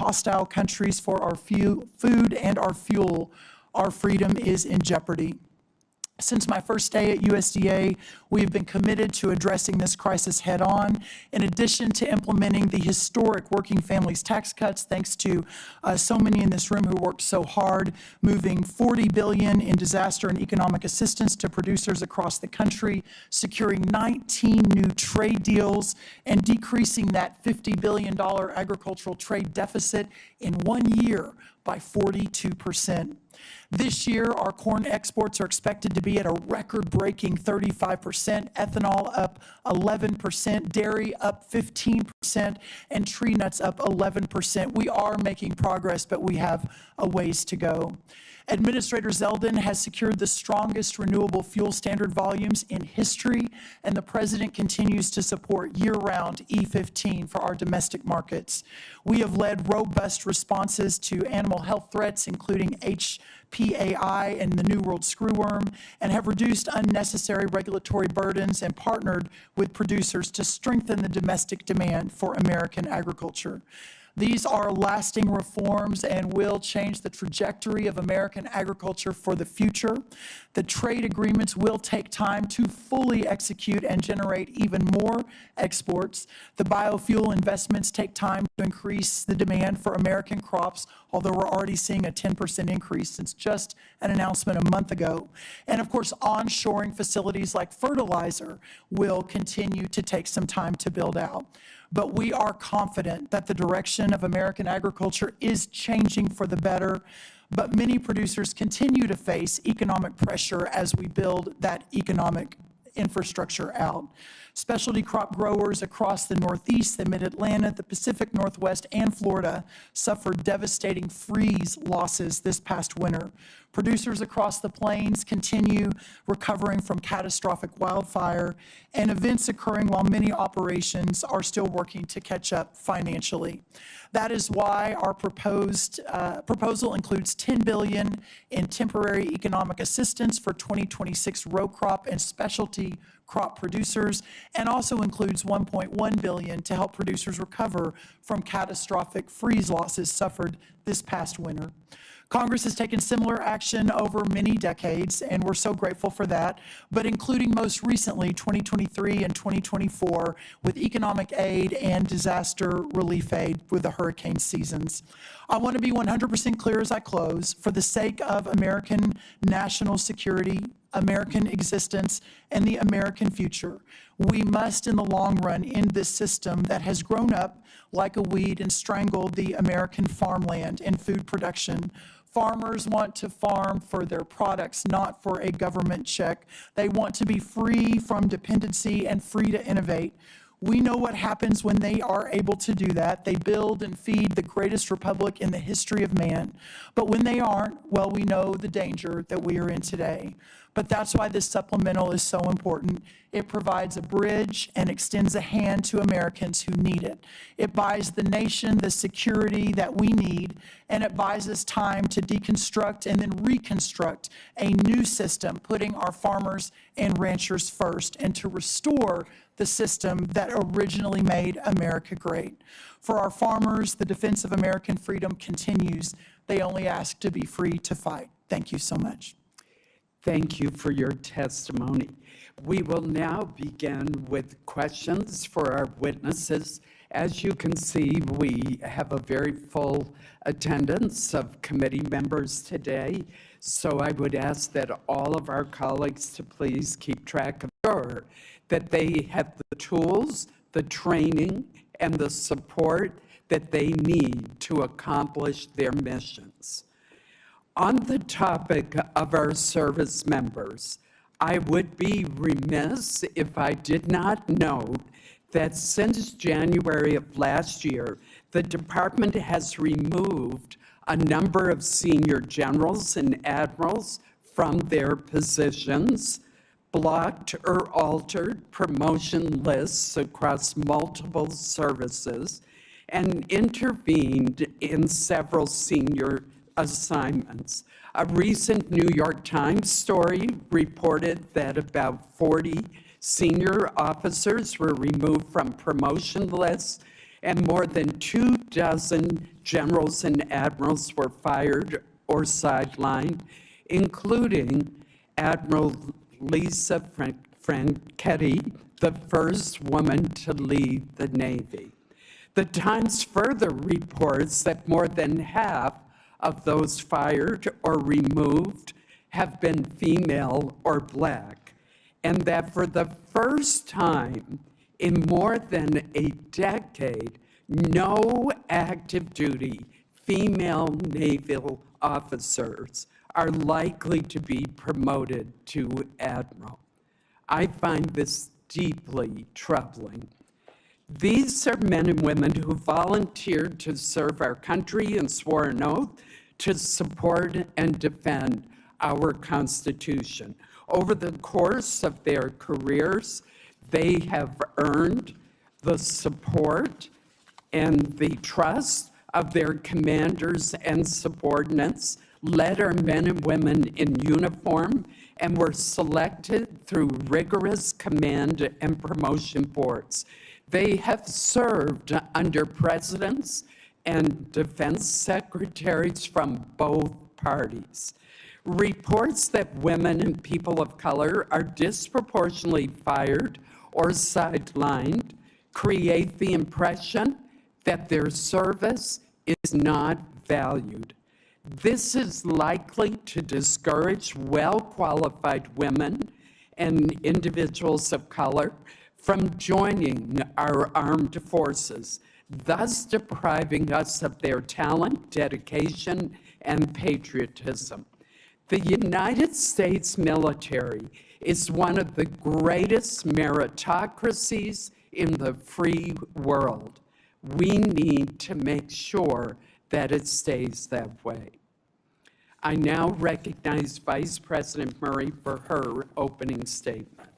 hostile countries for our food and our fuel, our freedom is in jeopardy. Since my first day at USDA, we have been committed to addressing this crisis head-on. In addition to implementing the historic Working Families Tax Cuts, thanks to so many in this room who worked so hard, moving $40 billion in disaster and economic assistance to producers across the country, securing 19 new trade deals, and decreasing that $50 billion agricultural trade deficit in 1 year by 42%. This year, our corn exports are expected to be at a record-breaking 35%, ethanol up 11%, dairy up 15%, and tree nuts up 11%. We are making progress, but we have a ways to go. Administrator Zeldin has secured the strongest renewable fuel standard volumes in history, and the President continues to support year-round E15 for our domestic markets. We have led robust responses to animal health threats, including HPAI and the New World screwworm, and have reduced unnecessary regulatory burdens and partnered with producers to strengthen the domestic demand for American agriculture. These are lasting reforms and will change the trajectory of American agriculture for the future. The trade agreements will take time to fully execute and generate even more exports. The biofuel investments take time to increase the demand for American crops, although we're already seeing a 10% increase since just an announcement a month ago. And of course, onshoring facilities like fertilizer will continue to take some time to build out. But we are confident that the direction of American agriculture is changing for the better, but many producers continue to face economic pressure as we build that economic infrastructure out. Specialty crop growers across the Northeast, the Mid-Atlantic, the Pacific Northwest, and Florida suffered devastating freeze losses this past winter. Producers across the plains continue recovering from catastrophic wildfire and events occurring while many operations are still working to catch up financially. That is why our proposal includes $10 billion in temporary economic assistance for 2026 row crop and specialty crop producers, and also includes $1.1 billion to help producers recover from catastrophic freeze losses suffered this past winter. Congress has taken similar action over many decades, and we're so grateful for that, but including most recently 2023 and 2024 with economic aid and disaster relief aid with the hurricane seasons. I want to be 100% clear as I close. For the sake of American national security, American existence, and the American future, we must, in the long run, end this system that has grown up like a weed and strangled the American farmland and food production. Farmers want to farm for their products, not for a government check. They want to be free from dependency and free to innovate. We know what happens when they are able to do that. They build and feed the greatest republic in the history of man. But when they aren't, well, we know the danger that we are in today. But that's why this supplemental is so important. It provides a bridge and extends a hand to Americans who need it. It buys the nation the security that we need, and it buys us time to deconstruct and then reconstruct a new system, putting our farmers and ranchers first, and to restore the system that originally made America great. For our farmers, the defense of American freedom continues. They only ask to be free to fight. Thank you so much. Thank you for your testimony. We will now begin with questions for our witnesses. As you can see, we have a very full attendance of committee members today, so I would ask that all of our colleagues to please keep track of that they have the tools, the training, and the support that they need to accomplish their missions. On the topic of our service members, I would be remiss if I did not note that since January of last year, the department has removed a number of senior generals and admirals from their positions, blocked or altered promotion lists across multiple services, and intervened in several senior assignments. A recent New York Times story reported that about 40 senior officers were removed from promotion lists, and more than 24 generals and admirals were fired or sidelined, including Admiral Lisa Franchetti, the first woman to lead the Navy. The Times further reports that more than half of those fired or removed have been female or Black, and that for the first time in more than a decade, no active duty female naval officers are likely to be promoted to admiral. I find this deeply troubling. These are men and women who volunteered to serve our country and swore an oath to support and defend our Constitution. Over the course of their careers, they have earned the support and the trust of their commanders and subordinates, led our men and women in uniform, and were selected through rigorous command and promotion boards. They have served under presidents and defense secretaries from both parties. Reports that women and people of color are disproportionately fired or sidelined create the impression that their service is not valued. This is likely to discourage well-qualified women and individuals of color from joining our armed forces, thus depriving us of their talent, dedication, and patriotism. The United States military is one of the greatest meritocracies in the free world. We need to make sure that it stays that way. I now recognize Vice President Murray for her opening statement.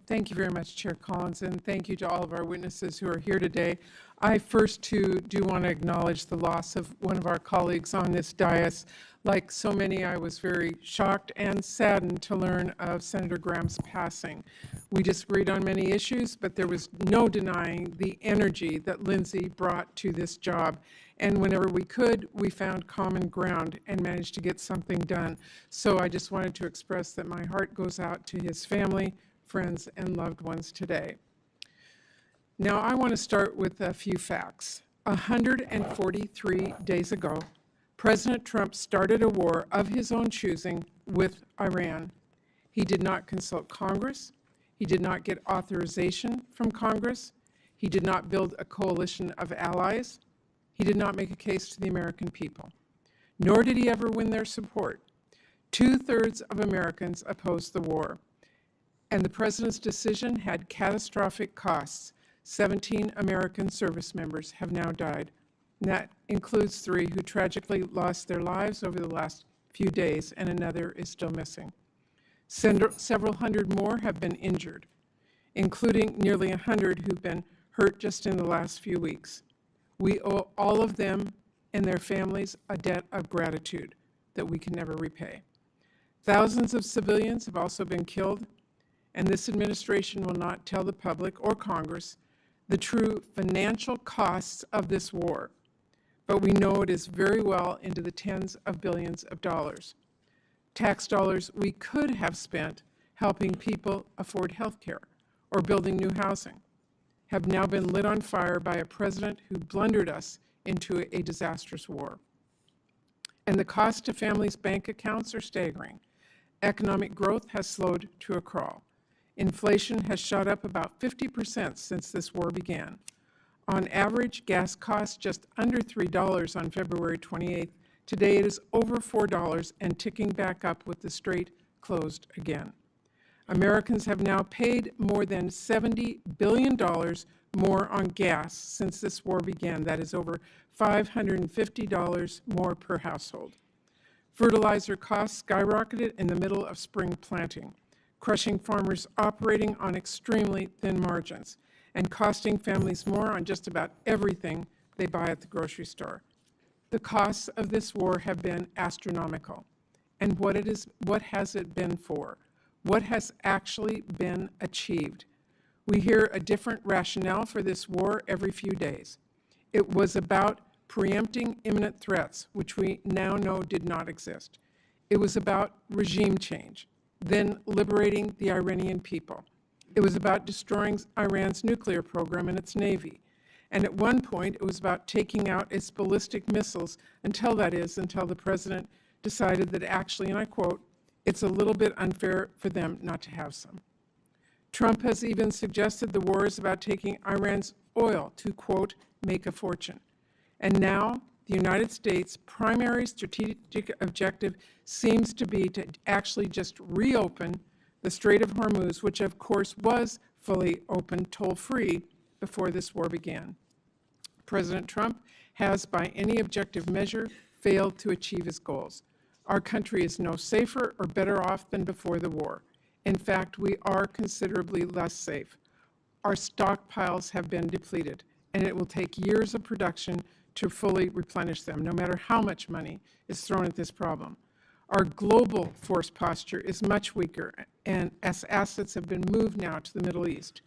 Thank you very much, Chair Collins, and thank you to all of our witnesses who are here today. I first, too, do want to acknowledge the loss of one of our colleagues on this dais. Like so many, I was very shocked and saddened to learn of Senator Graham's passing. We disagreed on many issues, but there was no denying the energy that Lindsay brought to this job. And whenever we could, we found common ground and managed to get something done. So I just wanted to express that my heart goes out to his family, friends, and loved ones today. Now, I want to start with a few facts. 143 days ago, President Trump started a war of his own choosing with Iran. He did not consult Congress. He did not get authorization from Congress. He did not build a coalition of allies. He did not make a case to the American people, nor did he ever win their support. 2/3 of Americans opposed the war, and the president's decision had catastrophic costs. 17 American service members have now died, and that includes 3 who tragically lost their lives over the last few days, and another is still missing. Several hundred more have been injured, including nearly 100 who've been hurt just in the last few weeks. We owe all of them and their families a debt of gratitude that we can never repay. Thousands of civilians have also been killed, and this administration will not tell the public or Congress the true financial costs of this war, but we know it is very well into the tens of billions of dollars. Tax dollars we could have spent helping people afford health care or building new housing have now been lit on fire by a president who blundered us into a disastrous war. And the cost to families' bank accounts are staggering. Economic growth has slowed to a crawl. Inflation has shot up about 50% since this war began. On average, gas cost just under $3 on February 28th. Today it is over $4 and ticking back up with the strait closed again. Americans have now paid more than $70 billion more on gas since this war began. That is over $550 more per household. Fertilizer costs skyrocketed in the middle of spring planting, crushing farmers operating on extremely thin margins and costing families more on just about everything they buy at the grocery store. The costs of this war have been astronomical. And what has it been for? What has actually been achieved? We hear a different rationale for this war every few days. It was about preempting imminent threats, which we now know did not exist. It was about regime change, then liberating the Iranian people. It was about destroying Iran's nuclear program and its navy. And at one point, it was about taking out its ballistic missiles until the president decided that actually, and I quote, "It's a little bit unfair for them not to have some." Trump has even suggested the war is about taking Iran's oil to, quote, "make a fortune." And now, the United States' primary strategic objective seems to be to actually just reopen the Strait of Hormuz, which of course was fully open, toll-free, before this war began. President Trump has, by any objective measure, failed to achieve his goals. Our country is no safer or better off than before the war. In fact, we are considerably less safe. Our stockpiles have been depleted, and it will take years of production to fully replenish them, no matter how much money is thrown at this problem. Our global force posture is much weaker, and as assets have been moved now to the Middle East.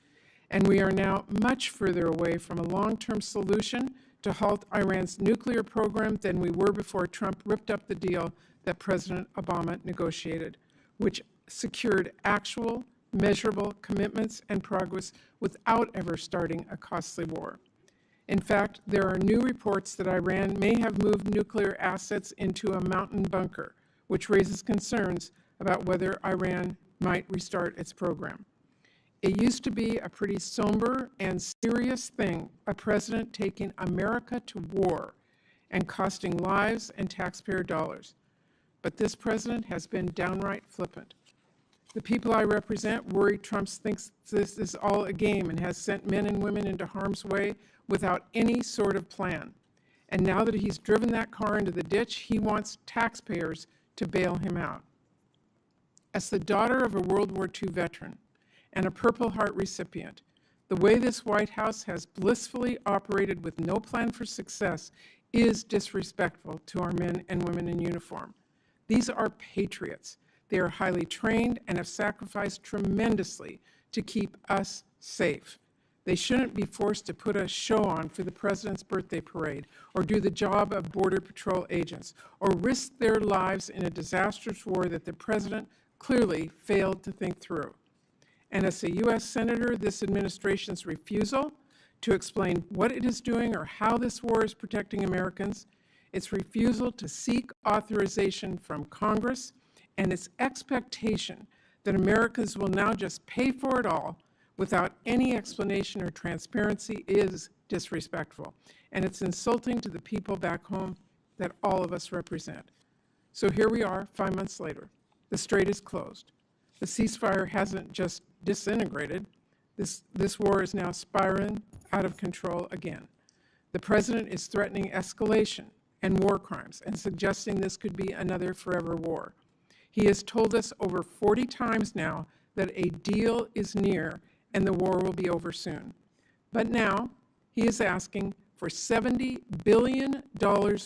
And we are now much further away from a long-term solution to halt Iran's nuclear program than we were before Trump ripped up the deal that President Obama negotiated, which secured actual, measurable commitments and progress without ever starting a costly war. In fact, there are new reports that Iran may have moved nuclear assets into a mountain bunker, which raises concerns about whether Iran might restart its program. It used to be a pretty somber and serious thing, a president taking America to war and costing lives and taxpayer dollars. But this president has been downright flippant. The people I represent worry Trump thinks this is all a game and has sent men and women into harm's way without any sort of plan. And now that he's driven that car into the ditch, he wants taxpayers to bail him out. As the daughter of a World War II veteran and a Purple Heart recipient, the way this White House has blissfully operated with no plan for success is disrespectful to our men and women in uniform. These are patriots. They are highly trained and have sacrificed tremendously to keep us safe. They shouldn't be forced to put a show on for the president's birthday parade, or do the job of Border Patrol agents, or risk their lives in a disastrous war that the president clearly failed to think through. And as a U.S. Senator, this administration's refusal to explain what it is doing or how this war is protecting Americans, its refusal to seek authorization from Congress, and its expectation that Americans will now just pay for it all without any explanation or transparency is disrespectful, and it's insulting to the people back home that all of us represent. So here we are, 5 months later. The strait is closed. The ceasefire hasn't just disintegrated. This war is now spiraling out of control again. The president is threatening escalation and war crimes and suggesting this could be another forever war. He has told us over 40 times now that a deal is near and the war will be over soon. But now he is asking for $70 billion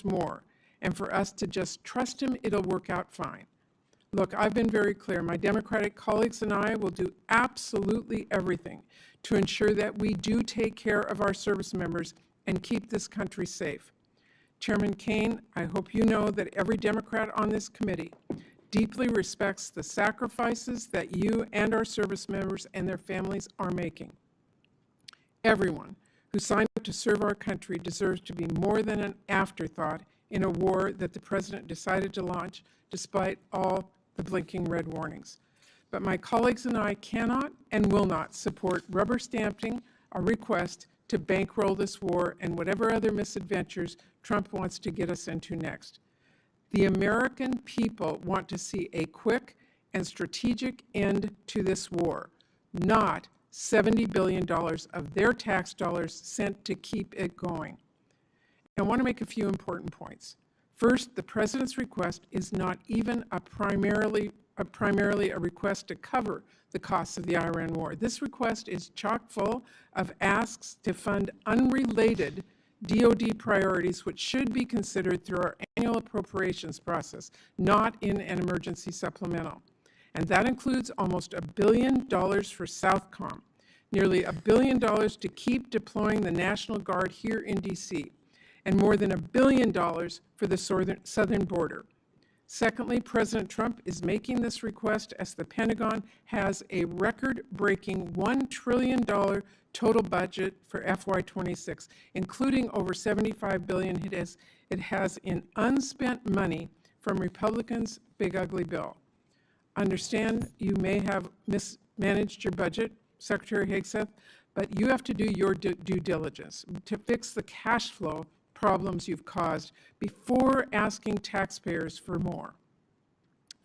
more, and for us to just trust him, it'll work out fine. Look, I've been very clear. My Democratic colleagues and I will do absolutely everything to ensure that we do take care of our service members and keep this country safe. Chairman Caine, I hope you know that every Democrat on this committee deeply respects the sacrifices that you and our service members and their families are making. Everyone who signed up to serve our country deserves to be more than an afterthought in a war that the president decided to launch despite all the blinking red warnings. But my colleagues and I cannot and will not support rubber stamping a request to bankroll this war and whatever other misadventures Trump wants to get us into next. The American people want to see a quick and strategic end to this war, not $70 billion of their tax dollars sent to keep it going. I want to make a few important points. First, the president's request is not even primarily a request to cover the costs of the Iran war. This request is chock full of asks to fund unrelated DoD priorities, which should be considered through our annual appropriations process, not in an emergency supplemental. And that includes almost $1 billion for Southcom, nearly $1 billion to keep deploying the National Guard here in D.C., and more than $1 billion for the southern border. Secondly, President Trump is making this request as the Pentagon has a record-breaking $1 trillion total budget for FY26, including over $75 billion it has in unspent money from Republicans' big ugly bill. Understand you may have mismanaged your budget, Secretary Hegseth, but you have to do your due diligence to fix the cash flow problems you've caused before asking taxpayers for more.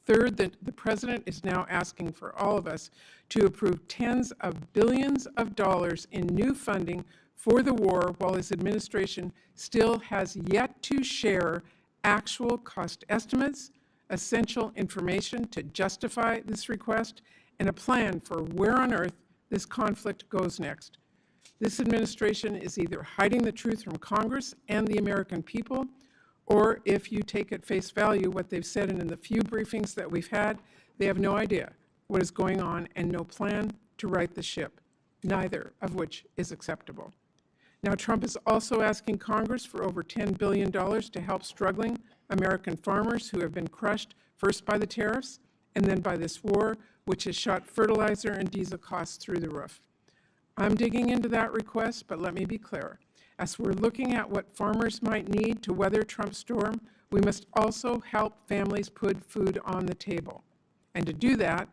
Third, the President is now asking for all of us to approve tens of billions of dollars in new funding for the war, while his administration still has yet to share actual cost estimates, essential information to justify this request, and a plan for where on earth this conflict goes next. This administration is either hiding the truth from Congress and the American people, or if you take at face value what they've said in the few briefings that we've had, they have no idea what is going on and no plan to right the ship, neither of which is acceptable. Now, Trump is also asking Congress for over $10 billion to help struggling American farmers who have been crushed first by the tariffs and then by this war, which has shot fertilizer and diesel costs through the roof. I'm digging into that request, but let me be clear. As we're looking at what farmers might need to weather Trump's storm, we must also help families put food on the table. And to do that,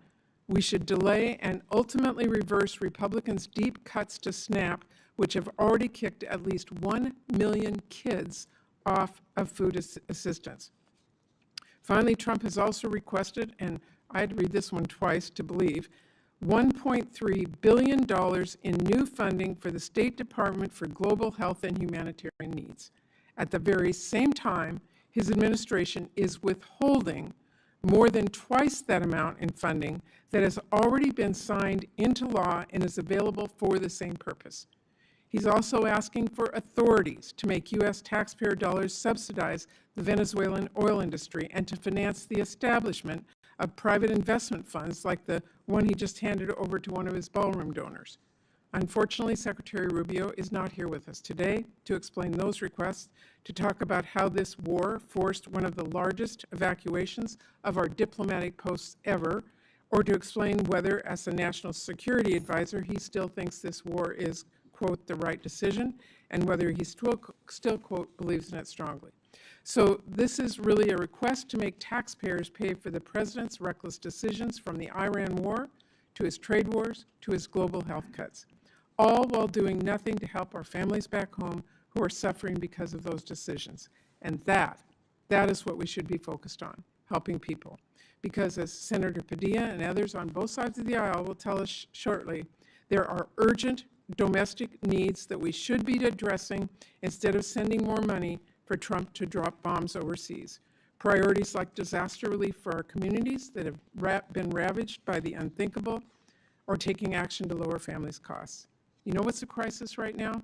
we should delay and ultimately reverse Republicans' deep cuts to SNAP, which have already kicked at least 1 million kids off of food assistance. Finally, Trump has also requested, and I had to read this one twice to believe, $1.3 billion in new funding for the State Department for Global Health and Humanitarian Needs. At the very same time, his administration is withholding more than twice that amount in funding that has already been signed into law and is available for the same purpose. He's also asking for authorities to make U.S. taxpayer dollars subsidize the Venezuelan oil industry and to finance the establishment of private investment funds like the one he just handed over to one of his ballroom donors. Unfortunately, Secretary Rubio is not here with us today to explain those requests, to talk about how this war forced one of the largest evacuations of our diplomatic posts ever, or to explain whether, as a national security advisor, he still thinks this war is, quote, the right decision, and whether he still quote, believes in it strongly. So this is really a request to make taxpayers pay for the president's reckless decisions, from the Iran war to his trade wars to his global health cuts, all while doing nothing to help our families back home who are suffering because of those decisions. And that is what we should be focused on, helping people. Because as Senator Padilla and others on both sides of the aisle will tell us shortly, there are urgent domestic needs that we should be addressing instead of sending more money for Trump to drop bombs overseas. Priorities like disaster relief for our communities that have been ravaged by the unthinkable, or taking action to lower families' costs. You know what's a crisis right now?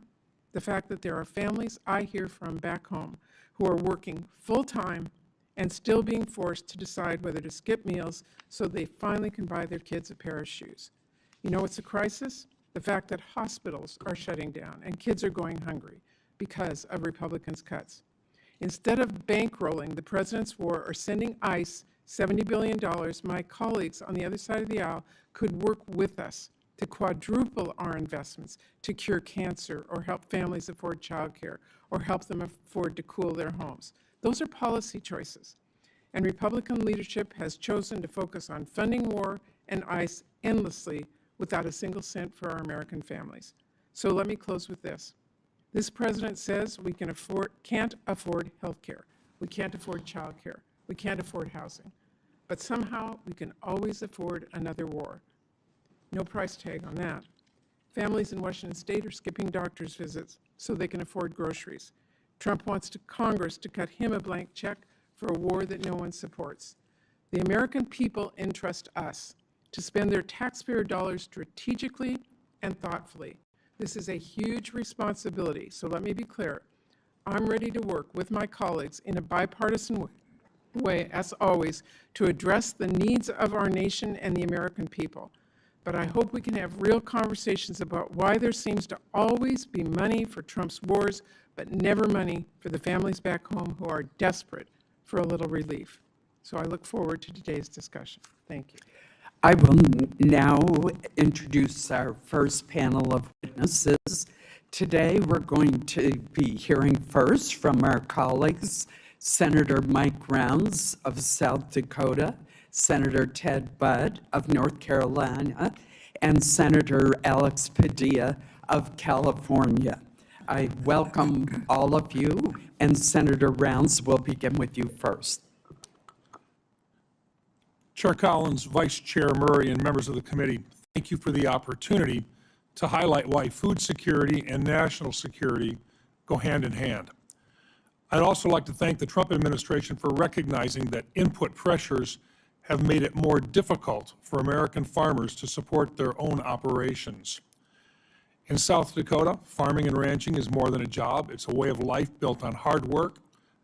The fact that there are families I hear from back home who are working full-time and still being forced to decide whether to skip meals so they finally can buy their kids a pair of shoes. You know what's a crisis? The fact that hospitals are shutting down and kids are going hungry because of Republicans' cuts. Instead of bankrolling the president's war or sending ICE $70 billion, my colleagues on the other side of the aisle could work with us to quadruple our investments to cure cancer, or help families afford childcare, or help them afford to cool their homes. Those are policy choices. And Republican leadership has chosen to focus on funding war and ICE endlessly without a single cent for our American families. So let me close with this. This president says we can't afford health care. We can't afford child care. We can't afford housing. But somehow we can always afford another war. No price tag on that. Families in Washington State are skipping doctor's visits so they can afford groceries. Trump wants Congress to cut him a blank check for a war that no one supports. The American people entrust us to spend their taxpayer dollars strategically and thoughtfully. This is a huge responsibility, so let me be clear. I'm ready to work with my colleagues in a bipartisan way, as always, to address the needs of our nation and the American people. but I hope we can have real conversations about why there seems to always be money for Trump's wars, but never money for the families back home who are desperate for a little relief. So I look forward to today's discussion. Thank you. I will now introduce our first panel of witnesses. Today, we're going to be hearing first from our colleagues, Senator Mike Rounds of South Dakota, Senator Ted Budd of North Carolina, and Senator Alex Padilla of California. I welcome all of you, and Senator Rounds will begin with you first. Chair Collins, Vice Chair Murray, and members of the committee, thank you for the opportunity to highlight why food security and national security go hand in hand. I'd also like to thank the Trump administration for recognizing that input pressures have made it more difficult for American farmers to support their own operations. In South Dakota, farming and ranching is more than a job. It's a way of life built on hard work,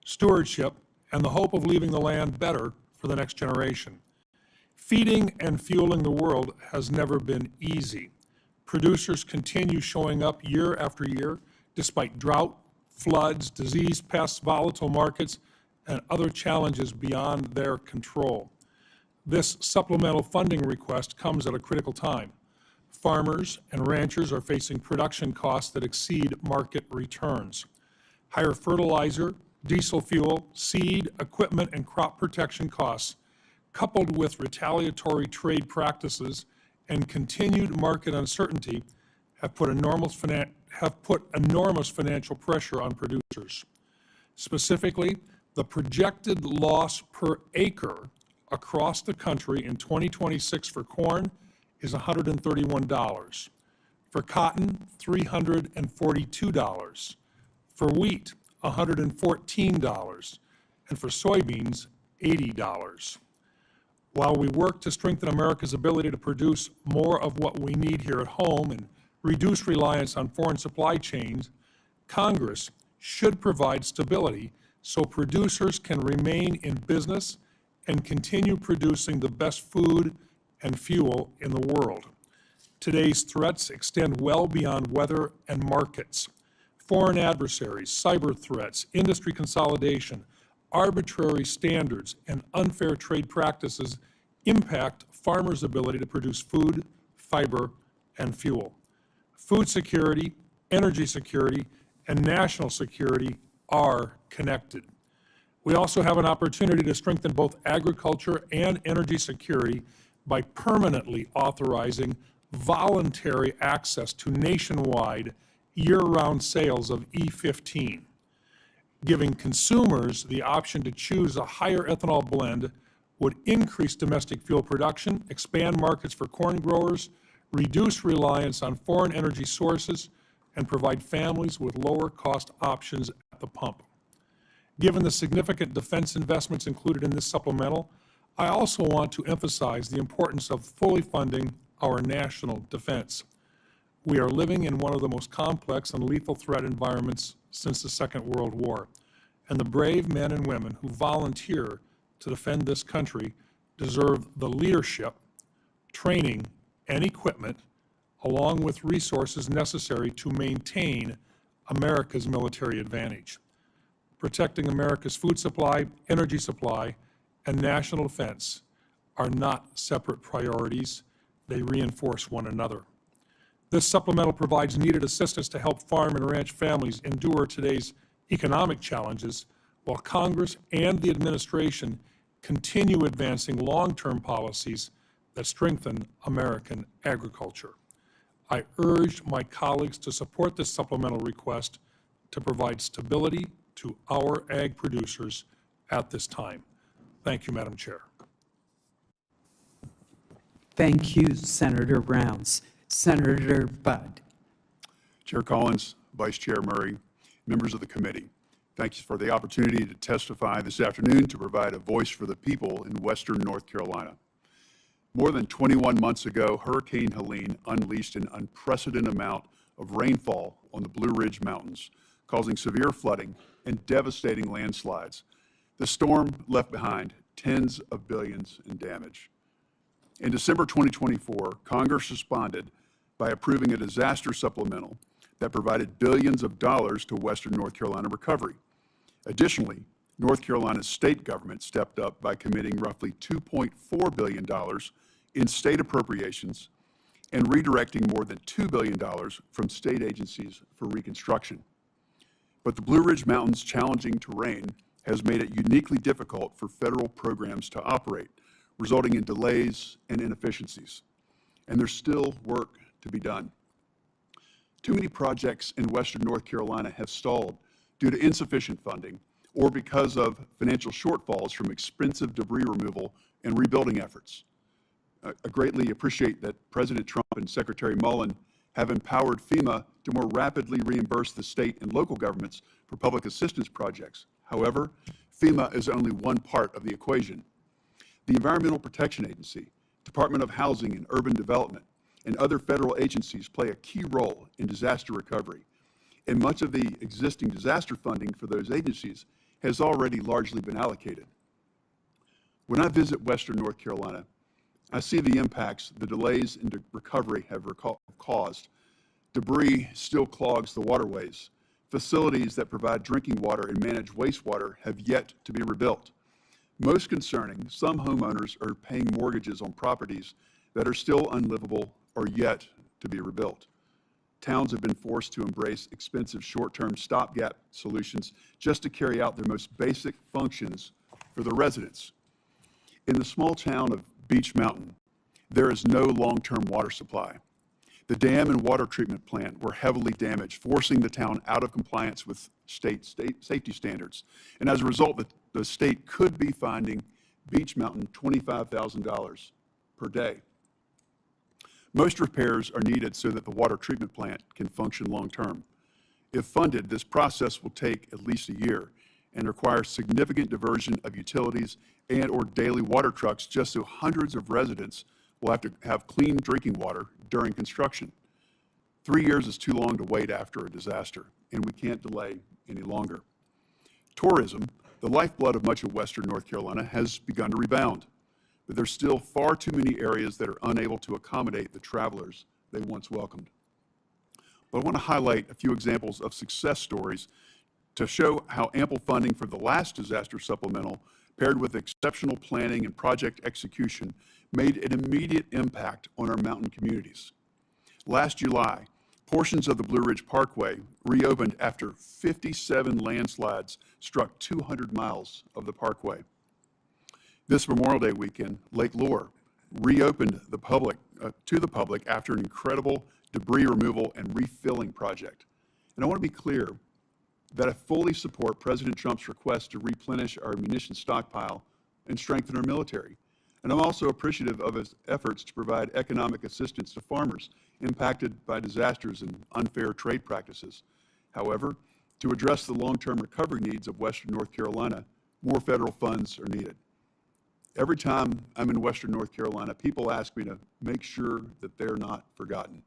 stewardship, and the hope of leaving the land better for the next generation. Feeding and fueling the world has never been easy. Producers continue showing up year after year despite drought, floods, disease, pests, volatile markets, and other challenges beyond their control. This supplemental funding request comes at a critical time. Farmers and ranchers are facing production costs that exceed market returns. Higher fertilizer, diesel fuel, seed, equipment, and crop protection costs, coupled with retaliatory trade practices and continued market uncertainty, have put enormous financial pressure on producers. Specifically, the projected loss per acre across the country in 2026 for corn is $131, for cotton, $342, for wheat, $114, and for soybeans, $80. While we work to strengthen America's ability to produce more of what we need here at home and reduce reliance on foreign supply chains, Congress should provide stability so producers can remain in business and continue producing the best food and fuel in the world. Today's threats extend well beyond weather and markets. Foreign adversaries, cyber threats, industry consolidation, arbitrary standards, and unfair trade practices impact farmers' ability to produce food, fiber, and fuel. Food security, energy security, and national security are connected. We also have an opportunity to strengthen both agriculture and energy security by permanently authorizing voluntary access to nationwide year-round sales of E15. Giving consumers the option to choose a higher ethanol blend would increase domestic fuel production, expand markets for corn growers, reduce reliance on foreign energy sources, and provide families with lower cost options at the pump. Given the significant defense investments included in this supplemental, I also want to emphasize the importance of fully funding our national defense. We are living in one of the most complex and lethal threat environments since the Second World War, and the brave men and women who volunteer to defend this country deserve the leadership, training, and equipment, along with resources necessary to maintain America's military advantage. Protecting America's food supply, energy supply, and national defense are not separate priorities. They reinforce one another. This supplemental provides needed assistance to help farm and ranch families endure today's economic challenges, while Congress and the administration continue advancing long-term policies that strengthen American agriculture. I urge my colleagues to support this supplemental request to provide stability to our ag producers at this time. Thank you, Madam Chair. Thank you, Senator Rounds. Senator Budd. Chair Collins, Vice Chair Murray, members of the committee, thank you for the opportunity to testify this afternoon to provide a voice for the people in western North Carolina. More than 21 months ago, Hurricane Helene unleashed an unprecedented amount of rainfall on the Blue Ridge Mountains, causing severe flooding and devastating landslides. The storm left behind tens of billions in damage. In December 2024, Congress responded by approving a disaster supplemental that provided billions of dollars to Western North Carolina recovery. Additionally, North Carolina's state government stepped up by committing roughly $2.4 billion in state appropriations and redirecting more than $2 billion from state agencies for reconstruction. But the Blue Ridge Mountains' challenging terrain has made it uniquely difficult for federal programs to operate, resulting in delays and inefficiencies. And there's still work to be done. Too many projects in Western North Carolina have stalled due to insufficient funding or because of financial shortfalls from expensive debris removal and rebuilding efforts. I greatly appreciate that President Trump and Secretary Mullen have empowered FEMA to more rapidly reimburse the state and local governments for public assistance projects. However, FEMA is only one part of the equation. The Environmental Protection Agency, Department of Housing and Urban Development, and other federal agencies play a key role in disaster recovery. And much of the existing disaster funding for those agencies has already largely been allocated. When I visit Western North Carolina, I see the impacts the delays in recovery have caused. Debris still clogs the waterways. Facilities that provide drinking water and manage wastewater have yet to be rebuilt. Most concerning, some homeowners are paying mortgages on properties that are still unlivable or yet to be rebuilt. Towns have been forced to embrace expensive short-term stopgap solutions just to carry out their most basic functions for the residents. In the small town of Beech Mountain, there is no long-term water supply. The dam and water treatment plant were heavily damaged, forcing the town out of compliance with state safety standards. And as a result, the state could be fining Beech Mountain $25,000 per day. Most repairs are needed so that the water treatment plant can function long-term. If funded, this process will take at least a year and require significant diversion of utilities and/or daily water trucks just so hundreds of residents will have to have clean drinking water during construction. 3 years is too long to wait after a disaster, and we can't delay any longer. Tourism, the lifeblood of much of Western North Carolina, has begun to rebound, but there's still far too many areas that are unable to accommodate the travelers they once welcomed. But I want to highlight a few examples of success stories to show how ample funding for the last disaster supplemental, paired with exceptional planning and project execution, made an immediate impact on our mountain communities. Last July, portions of the Blue Ridge Parkway reopened after 57 landslides struck 200 miles of the parkway. This Memorial Day weekend, Lake Lure reopened to the public after an incredible debris removal and refilling project. And I want to be clear that I fully support President Trump's request to replenish our munitions stockpile and strengthen our military. And I'm also appreciative of his efforts to provide economic assistance to farmers impacted by disasters and unfair trade practices. However, to address the long-term recovery needs of Western North Carolina, more federal funds are needed. Every time I'm in Western North Carolina, people ask me to make sure that they're not forgotten.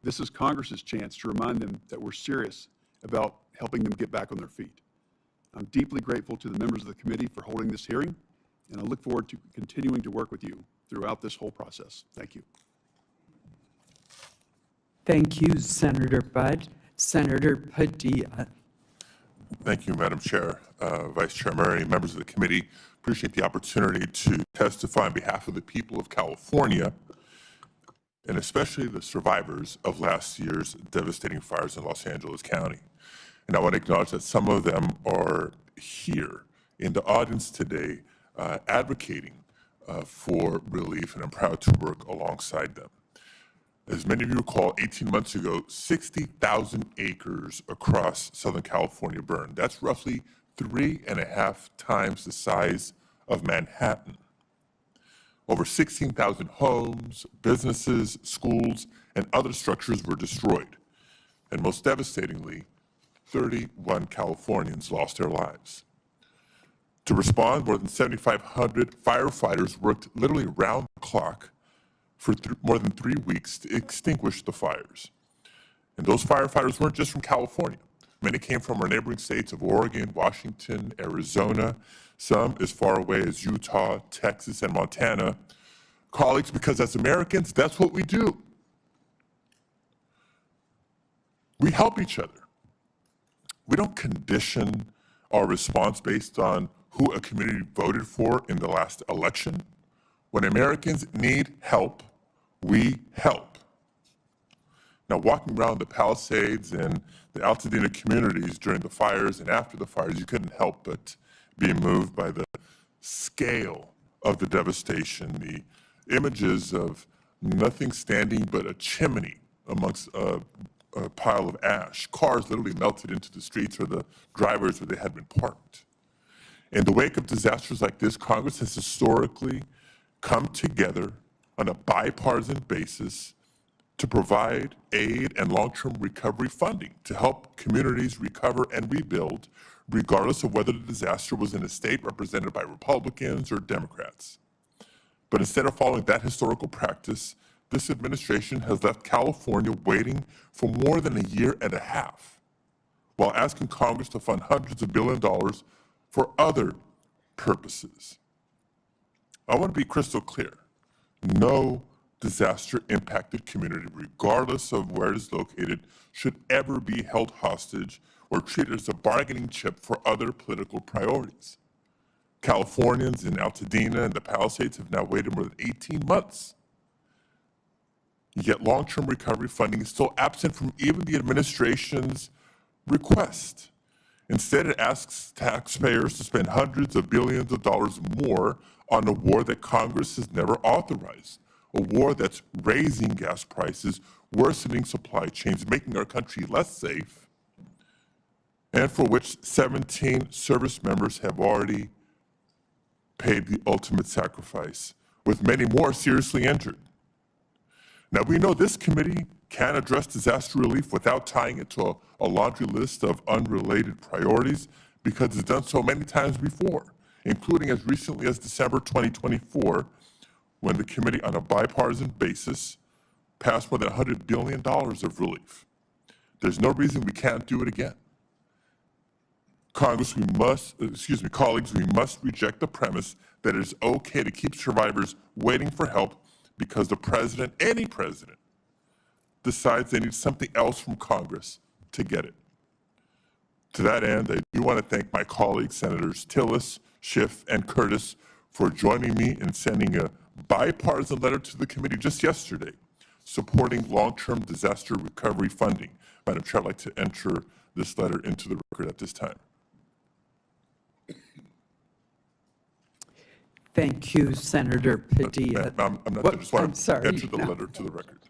This is Congress's chance to remind them that we're serious about helping them get back on their feet. I'm deeply grateful to the members of the committee for holding this hearing, and I look forward to continuing to work with you throughout this whole process. Thank you. Thank you, Senator Budd. Senator Padilla. Thank you, Madam Chair, Vice Chair Murray, members of the committee. Appreciate the opportunity to testify on behalf of the people of California, and especially the survivors of last year's devastating fires in Los Angeles County. And I want to acknowledge that some of them are here in the audience today advocating for relief, and I'm proud to work alongside them. As many of you recall, 18 months ago, 60,000 acres across Southern California burned. That's roughly 3.5 times the size of Manhattan. Over 16,000 homes, businesses, schools, and other structures were destroyed. And most devastatingly, 31 Californians lost their lives. To respond, more than 7,500 firefighters worked literally around the clock for more than 3 weeks to extinguish the fires. And those firefighters weren't just from California. Many came from our neighboring states of Oregon, Washington, Arizona, some as far away as Utah, Texas, and Montana, colleagues, because as Americans, that's what we do. We help each other. We don't condition our response based on who a community voted for in the last election. When Americans need help, we help. Now, walking around the Palisades and the Altadena communities during the fires and after the fires, you couldn't help but be moved by the scale of the devastation, the images of nothing standing but a chimney amongst a pile of ash. Cars literally melted into the streets or the drivers where they had been parked. In the wake of disasters like this, Congress has historically come together on a bipartisan basis to provide aid and long-term recovery funding to help communities recover and rebuild, regardless of whether the disaster was in a state represented by Republicans or Democrats. But instead of following that historical practice, this administration has left California waiting for more than a year and a half, while asking Congress to fund hundreds of billions of dollars for other purposes. I want to be crystal clear. No disaster-impacted community, regardless of where it is located, should ever be held hostage or treated as a bargaining chip for other political priorities. Californians in Altadena and the Palisades have now waited more than 18 months. Yet long-term recovery funding is still absent from even the administration's request. Instead, it asks taxpayers to spend hundreds of billions of dollars more on a war that Congress has never authorized, a war that's raising gas prices, worsening supply chains, making our country less safe, and for which 17 service members have already paid the ultimate sacrifice, with many more seriously injured. Now, we know this committee can address disaster relief without tying it to a laundry list of unrelated priorities, because it's done so many times before, including as recently as December 2024, when the committee on a bipartisan basis passed more than $100 billion of relief. There's no reason we can't do it again. Colleagues, we must reject the premise that it is okay to keep survivors waiting for help because the president, any president, decides they need something else from Congress to get it. To that end, I do want to thank my colleagues, Senators Tillis, Schiff, and Curtis, for joining me in sending a bipartisan letter to the committee just yesterday, supporting long-term disaster recovery funding. Madam Chair, I'd like to enter this letter into the record at this time. Thank you, Senator Padilla. I'm not, I just want to enter the no. letter to the record.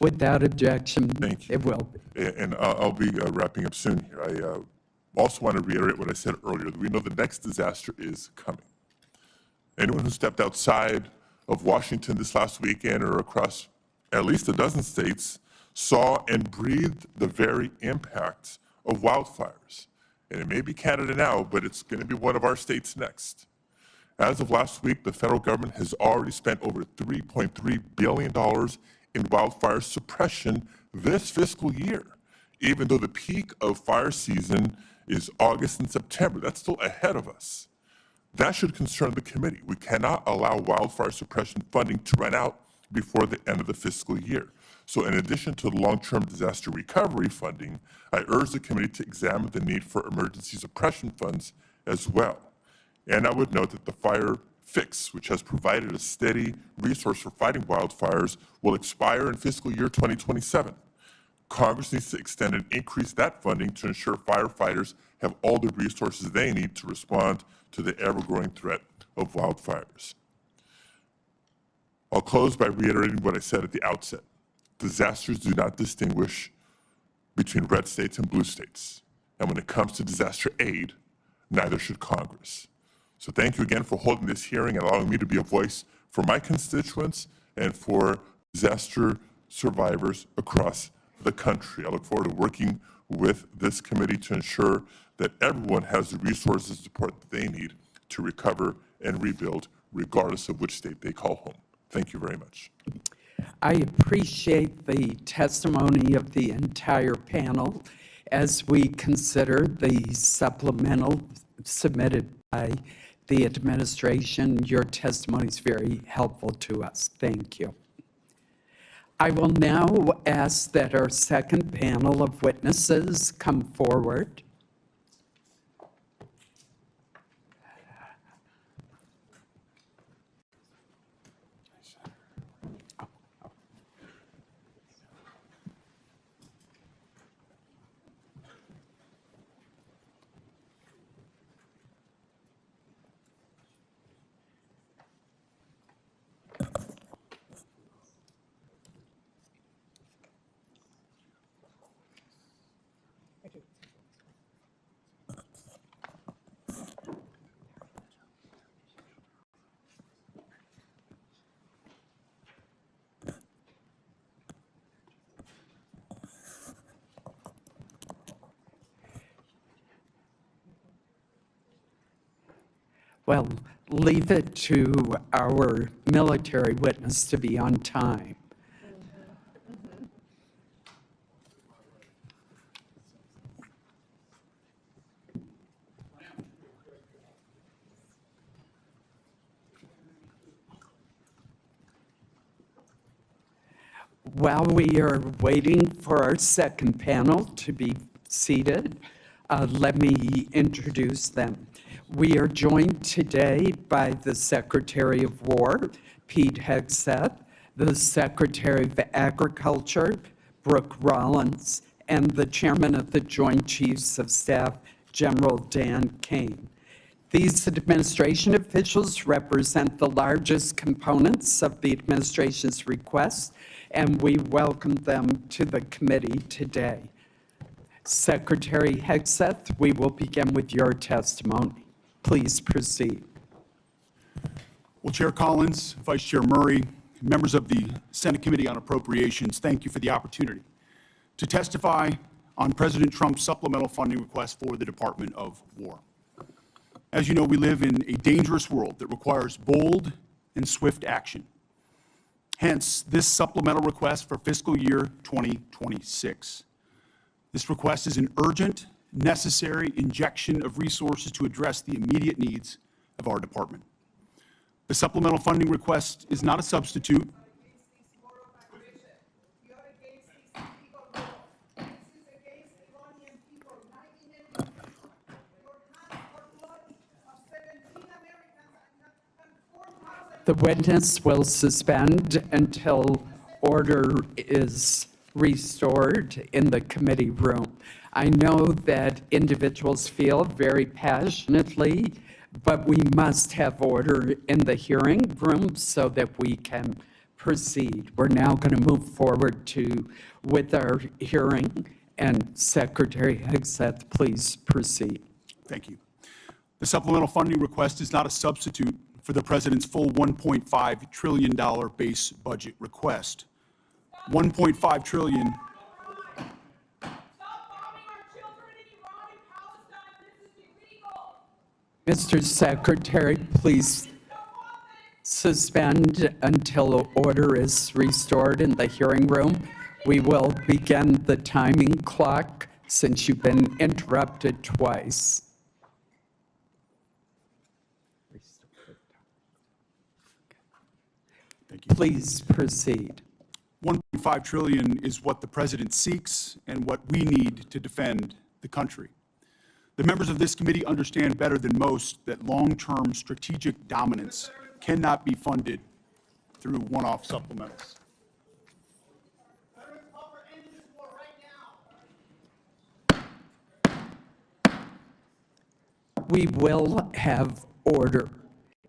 Without objection, Thank you. it will be. And I'll be wrapping up soon here. I also want to reiterate what I said earlier, that we know the next disaster is coming. Anyone who stepped outside of Washington this last weekend or across at least a dozen states saw and breathed the very impact of wildfires. And it may be Canada now, but it's going to be one of our states next. As of last week, the federal government has already spent over $3.3 billion in wildfire suppression this fiscal year, even though the peak of fire season is August and September. That's still ahead of us. That should concern the committee. We cannot allow wildfire suppression funding to run out before the end of the fiscal year. So in addition to the long-term disaster recovery funding, I urge the committee to examine the need for emergency suppression funds as well. And I would note that the Fire Fix, which has provided a steady resource for fighting wildfires, will expire in fiscal year 2027. Congress needs to extend and increase that funding to ensure firefighters have all the resources they need to respond to the ever-growing threat of wildfires. I'll close by reiterating what I said at the outset. Disasters do not distinguish between red states and blue states. And when it comes to disaster aid, neither should Congress. So thank you again for holding this hearing and allowing me to be a voice for my constituents and for disaster survivors across the country. I look forward to working with this committee to ensure that everyone has the resources and support that they need to recover and rebuild, regardless of which state they call home. Thank you very much. I appreciate the testimony of the entire panel as we consider the supplemental submitted by the administration. Your testimony is very helpful to us. Thank you. I will now ask that our second panel of witnesses come forward. Well, leave it to our military witness to be on time. While we are waiting for our second panel to be seated, let me introduce them. We are joined today by the Secretary of War, Pete Hegseth, the Secretary of Agriculture, Brooke Rollins, and the Chairman of the Joint Chiefs of Staff, General Dan Caine. These administration officials represent the largest components of the administration's request, and we welcome them to the committee today. Secretary Hegseth, we will begin with your testimony. Please proceed. Well, Chair Collins, Vice Chair Murray, members of the Senate Committee on Appropriations, thank you for the opportunity to testify on President Trump's supplemental funding request for the Department of War. As you know, we live in a dangerous world that requires bold and swift action. Hence, this supplemental request for fiscal year 2026. This request is an urgent, necessary injection of resources to address the immediate needs of our department. The supplemental funding request is not a substitute. The witness will suspend until order is restored in the committee room. I know that individuals feel very passionately, but we must have order in the hearing room so that we can proceed. We're now going to move forward with our hearing, and Secretary Hegseth, please proceed. Thank you. The supplemental funding request is not a substitute for the President's full $1.5 trillion base budget request. $1.5 trillion. Mr. Secretary, please suspend until order is restored in the hearing room. We will begin the timing clock since you've been interrupted twice. Thank you. Please proceed. $1.5 trillion is what the President seeks and what we need to defend the country. The members of this committee understand better than most that long-term strategic dominance cannot be funded through one-off supplementals. We will have order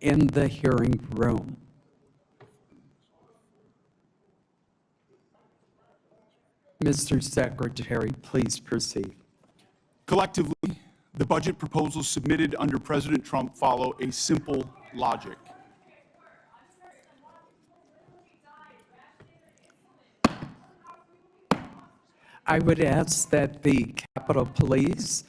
in the hearing room. Mr. Secretary, please proceed. Collectively, the budget proposals submitted under President Trump follow a simple logic. I would ask that the Capitol Police,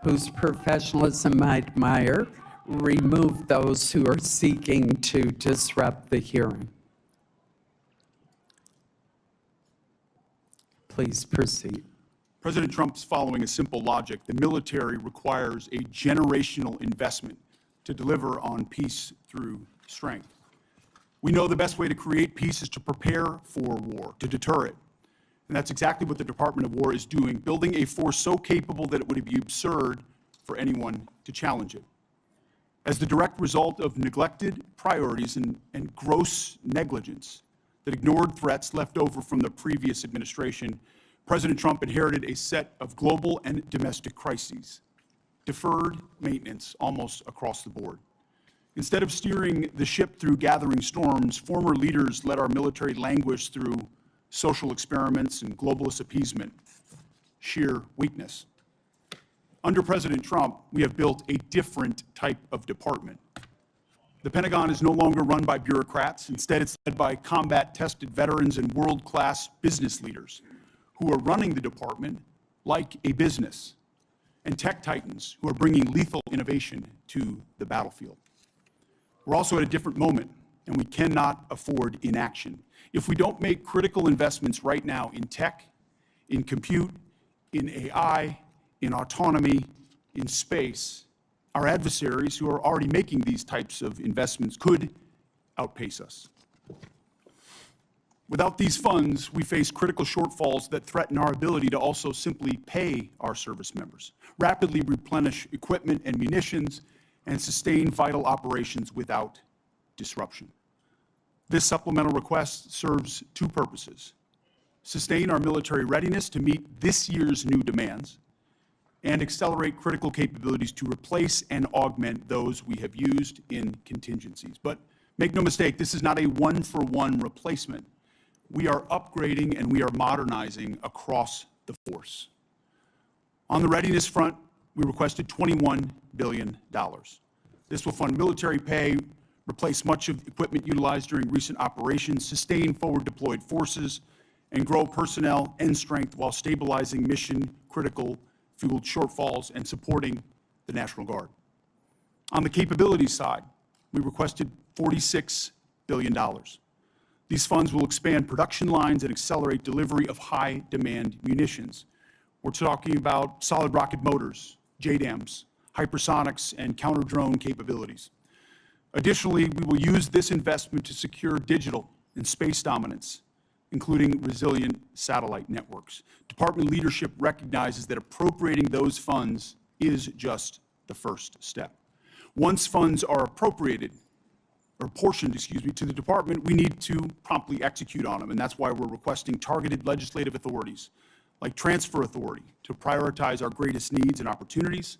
whose professionalism I admire, remove those who are seeking to disrupt the hearing. Please proceed. President Trump's following a simple logic. The military requires a generational investment to deliver on peace through strength. We know the best way to create peace is to prepare for war, to deter it. And that's exactly what the Department of War is doing, building a force so capable that it would be absurd for anyone to challenge it. As the direct result of neglected priorities and gross negligence that ignored threats left over from the previous administration, President Trump inherited a set of global and domestic crises, deferred maintenance almost across the board. Instead of steering the ship through gathering storms, former leaders let our military languish through social experiments and globalist appeasement, sheer weakness. Under President Trump, we have built a different type of department. The Pentagon is no longer run by bureaucrats. Instead, it's led by combat-tested veterans and world-class business leaders who are running the department like a business, and tech titans who are bringing lethal innovation to the battlefield. We're also at a different moment, and we cannot afford inaction. If we don't make critical investments right now in tech, in compute, in AI, in autonomy, in space, our adversaries who are already making these types of investments could outpace us. Without these funds, we face critical shortfalls that threaten our ability to also simply pay our service members, rapidly replenish equipment and munitions, and sustain vital operations without disruption. This supplemental request serves two purposes: sustain our military readiness to meet this year's new demands, and accelerate critical capabilities to replace and augment those we have used in contingencies. But make no mistake, this is not a one-for-one replacement. We are upgrading and we are modernizing across the force. On the readiness front, we requested $21 billion. This will fund military pay, replace much of the equipment utilized during recent operations, sustain forward deployed forces, and grow personnel and strength while stabilizing mission-critical fueled shortfalls and supporting the National Guard. On the capabilities side, we requested $46 billion. These funds will expand production lines and accelerate delivery of high-demand munitions. We're talking about solid rocket motors, JDAMs, hypersonics, and counter-drone capabilities. Additionally, we will use this investment to secure digital and space dominance, including resilient satellite networks. Department leadership recognizes that appropriating those funds is just the first step. Once funds are appropriated, or apportioned, to the department, we need to promptly execute on them, and that's why we're requesting targeted legislative authorities, like transfer authority, to prioritize our greatest needs and opportunities,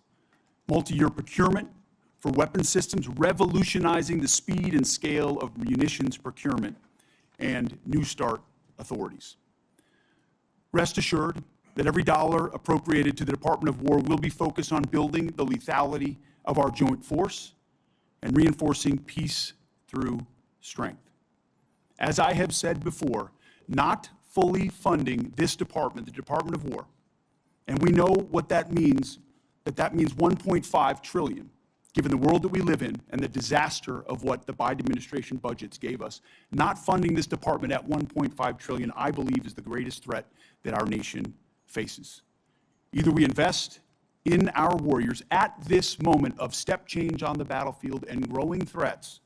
multi-year procurement for weapon systems, revolutionizing the speed and scale of munitions procurement, and New START authorities. Rest assured that every dollar appropriated to the Department of War will be focused on building the lethality of our joint force and reinforcing peace through strength. As I have said before, not fully funding this department, the Department of War, and we know what that means, that means $1.5 trillion, given the world that we live in and the disaster of what the Biden administration budgets gave us. Not funding this department at $1.5 trillion, I believe, is the greatest threat that our nation faces. Either we invest in our warriors at this moment of step change on the battlefield and growing threats,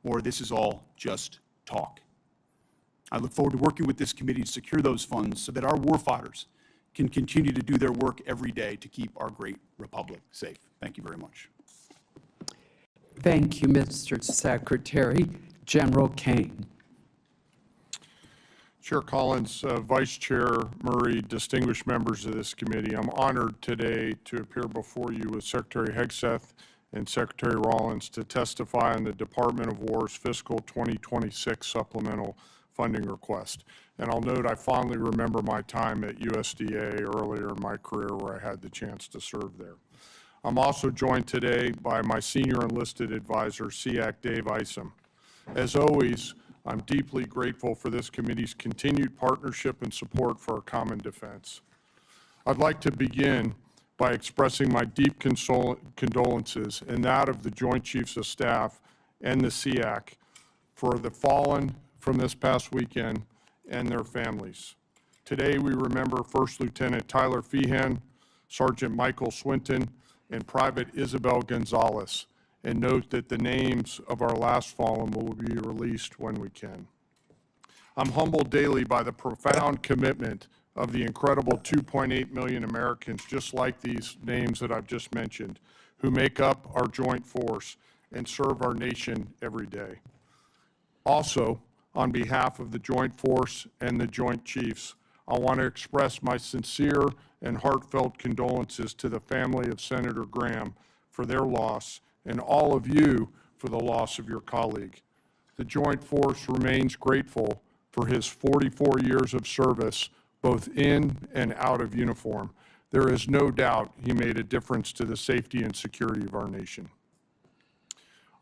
or this is all just talk. I look forward to working with this committee to secure those funds so that our warfighters can continue to do their work every day to keep our great republic safe. Thank you very much. Thank you, Mr. Secretary. General Caine. Chair Collins, Vice Chair Murray, distinguished members of this committee, I'm honored today to appear before you with Secretary Hegseth and Secretary Rollins to testify on the Department of War's fiscal 2026 supplemental funding request. And I'll note I fondly remember my time at USDA earlier in my career where I had the chance to serve there. I'm also joined today by my senior enlisted advisor, SEAC Dave Isom. As always, I'm deeply grateful for this committee's continued partnership and support for our common defense. I'd like to begin by expressing my deep condolences and that of the Joint Chiefs of Staff and the SEAC for the fallen from this past weekend and their families. Today, we remember First Lieutenant Tyler Feehan, Sergeant Michael Swinton, and Private Isabel Gonzalez and note that the names of our last fallen will be released when we can. I'm humbled daily by the profound commitment of the incredible 2.8 million Americans, just like these names that I've just mentioned, who make up our joint force and serve our nation every day. Also, on behalf of the Joint Force and the Joint Chiefs, I want to express my sincere and heartfelt condolences to the family of Senator Graham for their loss and all of you for the loss of your colleague. The Joint Force remains grateful for his 44 years of service, both in and out of uniform. There is no doubt he made a difference to the safety and security of our nation.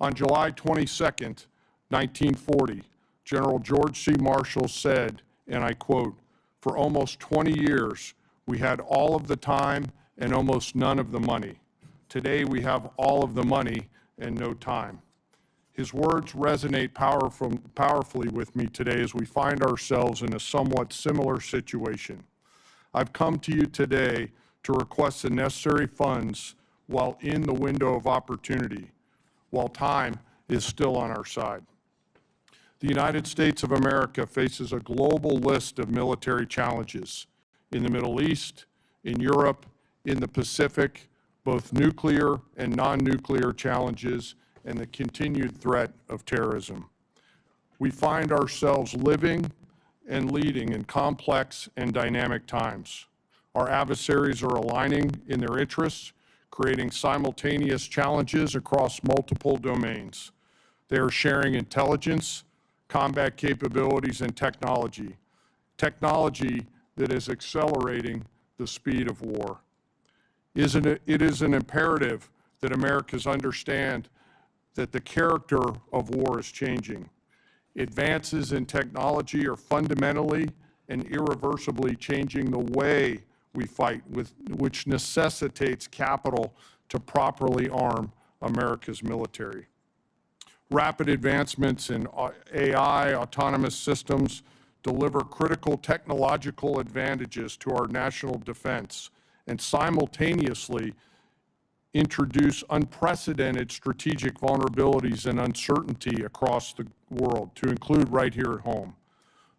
On July 22nd, 1940, General George C. Marshall said, and I quote, "For almost 20 years, we had all of the time and almost none of the money. Today, we have all of the money and no time." His words resonate powerfully with me today as we find ourselves in a somewhat similar situation. I've come to you today to request the necessary funds while in the window of opportunity, while time is still on our side. The United States of America faces a global list of military challenges in the Middle East, in Europe, in the Pacific, both nuclear and non-nuclear challenges, and the continued threat of terrorism. We find ourselves living and leading in complex and dynamic times. Our adversaries are aligning in their interests, creating simultaneous challenges across multiple domains. They are sharing intelligence, combat capabilities, and technology that is accelerating the speed of war. It is an imperative that Americans understand that the character of war is changing. Advances in technology are fundamentally and irreversibly changing the way we fight, which necessitates capital to properly arm America's military. Rapid advancements in AI, autonomous systems, deliver critical technological advantages to our national defense and simultaneously introduce unprecedented strategic vulnerabilities and uncertainty across the world, to include right here at home.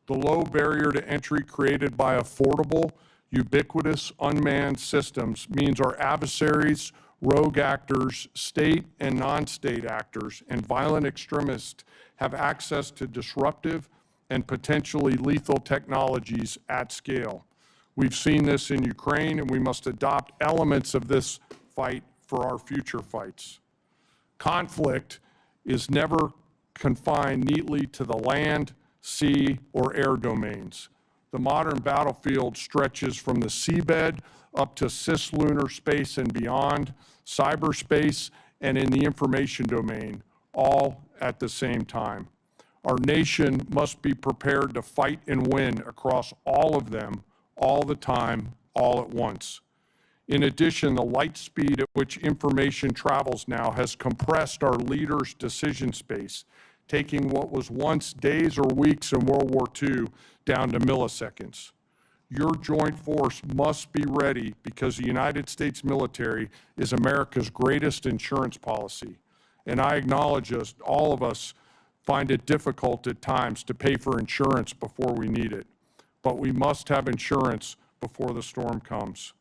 The low barrier to entry created by affordable, ubiquitous, unmanned systems means our adversaries, rogue actors, state and non-state actors, and violent extremists have access to disruptive and potentially lethal technologies at scale. We've seen this in Ukraine, and we must adopt elements of this fight for our future fights. Conflict is never confined neatly to the land, sea, or air domains. The modern battlefield stretches from the seabed up to cislunar space and beyond, cyberspace, and in the information domain, all at the same time. Our nation must be prepared to fight and win across all of them, all the time, all at once. In addition, the light speed at which information travels now has compressed our leaders' decision space, taking what was once days or weeks in World War II down to milliseconds. Your joint force must be ready because the United States military is America's greatest insurance policy. And I acknowledge all of us find it difficult at times to pay for insurance before we need it. But we must have insurance before the storm comes.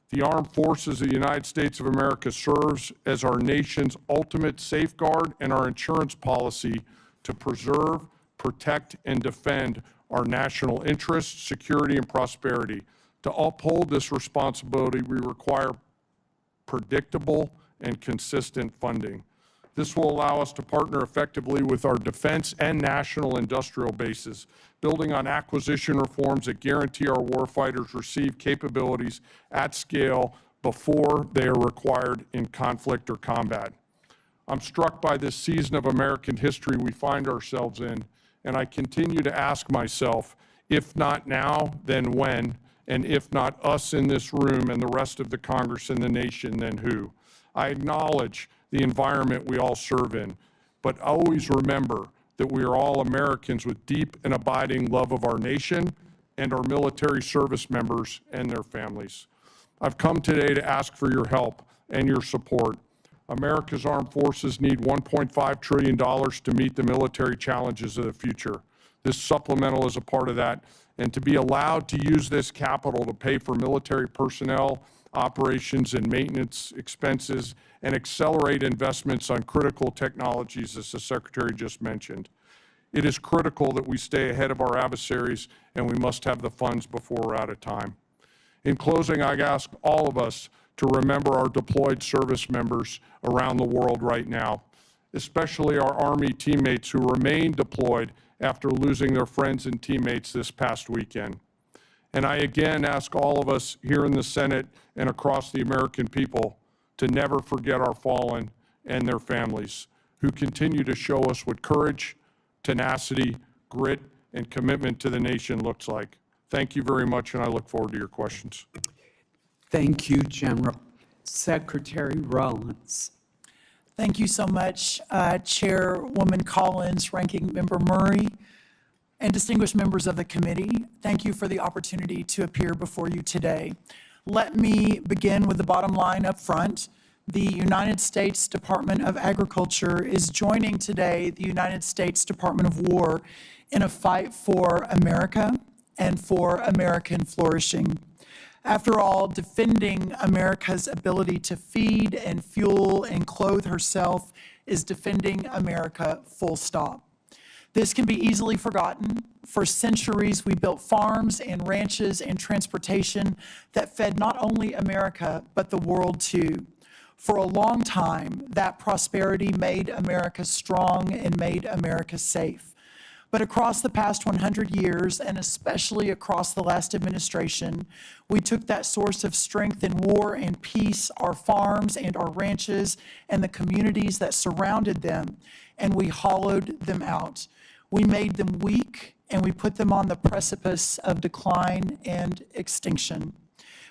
The Armed Forces of the United States of America serves as our nation's ultimate safeguard and our insurance policy to preserve, protect, and defend our national interests, security, and prosperity. To uphold this responsibility, we require predictable and consistent funding. This will allow us to partner effectively with our defense and national industrial bases, building on acquisition reforms that guarantee our warfighters receive capabilities at scale before they are required in conflict or combat. I'm struck by this season of American history we find ourselves in, and I continue to ask myself, if not now, then when? And if not us in this room and the rest of the Congress and the nation, then who? I acknowledge the environment we all serve in, but always remember that we are all Americans with deep and abiding love of our nation and our military service members and their families. I've come today to ask for your help and your support. America's armed forces need $1.5 trillion to meet the military challenges of the future. This supplemental is a part of that. And to be allowed to use this capital to pay for military personnel, operations and maintenance expenses, and accelerate investments on critical technologies, as the Secretary just mentioned. It is critical that we stay ahead of our adversaries, and we must have the funds before we're out of time. In closing, I ask all of us to remember our deployed service members around the world right now, especially our Army teammates who remain deployed after losing their friends and teammates this past weekend. And I again ask all of us here in the Senate and across the American people to never forget our fallen and their families, who continue to show us what courage, tenacity, grit, and commitment to the nation looks like. Thank you very much, and I look forward to your questions. Thank you, General. Secretary Rollins. Thank you so much, Chairwoman Collins, Ranking Member Murray, and distinguished members of the committee. Thank you for the opportunity to appear before you today. Let me begin with the bottom line up front. The United States Department of Agriculture is joining today the United States Department of War in a fight for America and for American flourishing. After all, defending America's ability to feed and fuel and clothe herself is defending America, full stop. This can be easily forgotten. For centuries, we built farms and ranches and transportation that fed not only America, but the world too. For a long time, that prosperity made America strong and made America safe. But across the past 100 years, and especially across the last administration, we took that source of strength in war and peace, our farms and our ranches, and the communities that surrounded them, and we hollowed them out. We made them weak, and we put them on the precipice of decline and extinction.